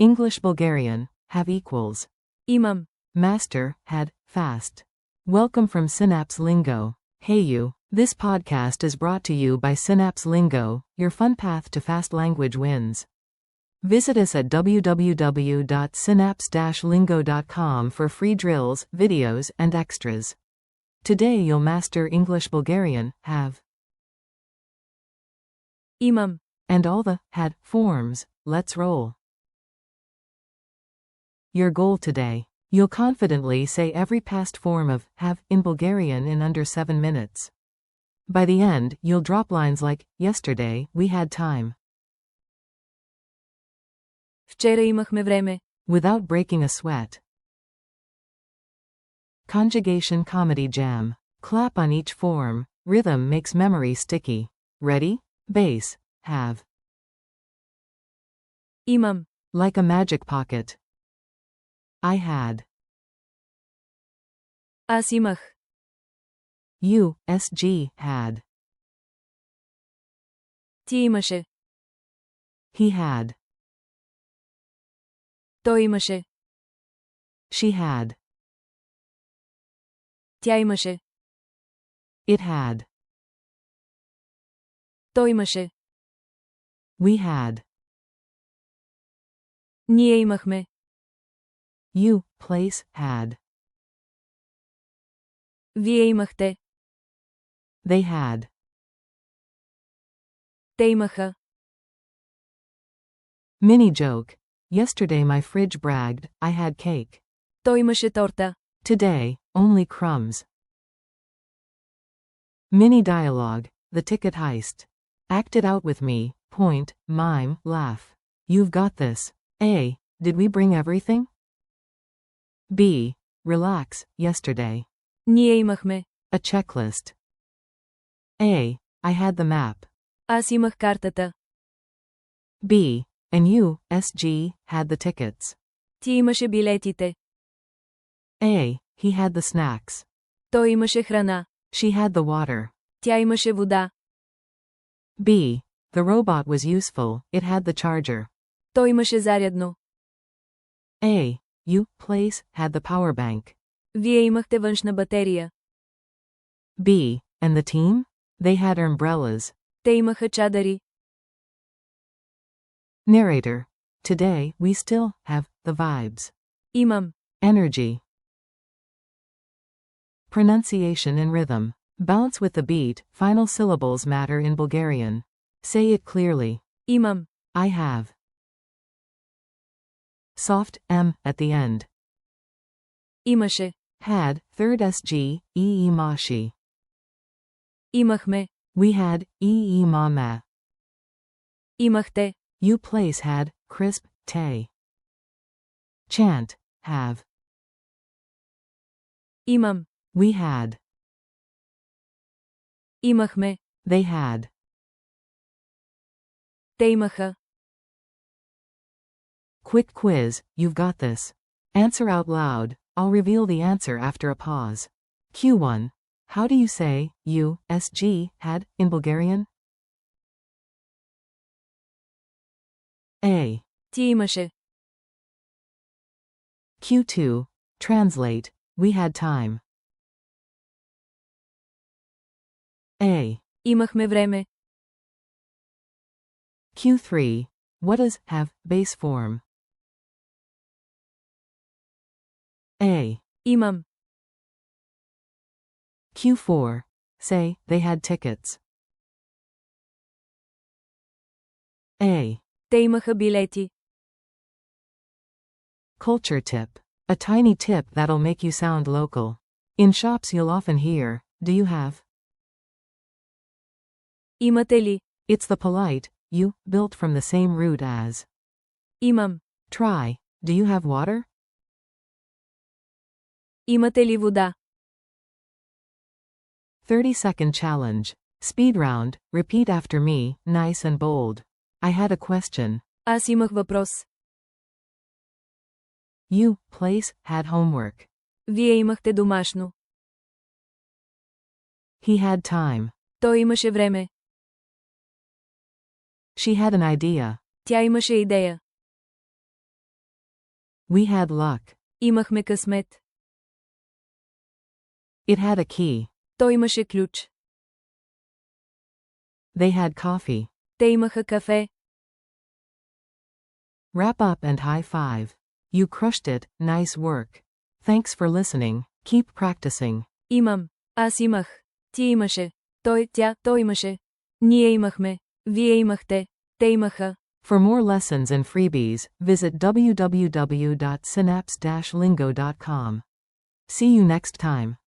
English-Bulgarian, have equals. Имам. Master, had, fast. Welcome from Synapse Lingo. Hey you, this podcast is brought to you by Synapse Lingo, your fun path to fast language wins. Visit us at www.synapse-lingo.com for free drills, videos, and extras. Today you'll master English-Bulgarian, have, Имам. and all the had forms. Let's roll. Your goal today. You'll confidently say every past form of have in Bulgarian in under 7 minutes. By the end, you'll drop lines like, yesterday, we had time, Вчера имахме време. without breaking a sweat. Conjugation comedy jam. Clap on each form. Rhythm makes memory sticky. Ready? Bass, have. Имам. Like a magic pocket. I had. Аз имах. You, SG, had. Ти имаше. He had. Той имаше. She had. Тя имаше. It had. Той имаше. We had. Ние имахме. You, place, had. Вие имахте. They had. Те имаха. Mini joke. Yesterday my fridge bragged, I had cake. Той имаше торта. Today, only crumbs. Mini dialogue. The ticket heist. Act it out with me, point, mime, laugh. You've got this. A. Did we bring everything? B. Relax, yesterday. Ние имахме. A checklist. A. I had the map. Аз имах картата. B. And you, SG, had the tickets. Ти имаше билетите. A. He had the snacks. Той имаше храна. She had the water. Тя имаше вода. B. The robot was useful, it had the charger. Той имаше зарядно. A. You, place, had the power bank. Вие имахте външна батерия. B. And the team? They had umbrellas. Те имаха чадъри. Narrator. Today, we still have the vibes. Имам. Energy. Pronunciation and rhythm. Bounce with the beat, final syllables matter in Bulgarian. Say it clearly. Имам. I have. Soft M at the end. Имаше. Had, third SG, mashi. Имахме. We had, mama. Имахте. You place had, crisp, te. Chant, have. Имам. We had. Имахме. They had. Те имаха. Quick quiz, you've got this. Answer out loud, I'll reveal the answer after a pause. Q1. How do you say, you, SG, had, in Bulgarian? A. Ти имаше. Q2. Translate, we had time. A. Имахме време. Q3. What does have base form? A. Имам. Q4. Say, they had tickets. A. Те имаха билети. Culture tip. A tiny tip that'll make you sound local. In shops you'll often hear, do you have? Имате ли? It's the polite, you, built from the same root as. Имам. Try, do you have water? Имате ли вода? 30-second challenge. Speed round, repeat after me, nice and bold. I had a question. Аз имах въпрос. You, place, had homework. Вие имахте домашно. He had time. Той имаше време. She had an idea. Тя имаше идея. We had luck. Имахме късмет. It had a key. Той имаше ключ. They had coffee. Те имаха кафе. Wrap up and high five. You crushed it, nice work. Thanks for listening, keep practicing. Имам. Аз имах. Ти имаше. Той, тя, той имаше. Ние имахме. Вие имахте. Те имаха. For more lessons and freebies, visit www.synapse-lingo.com. See you next time.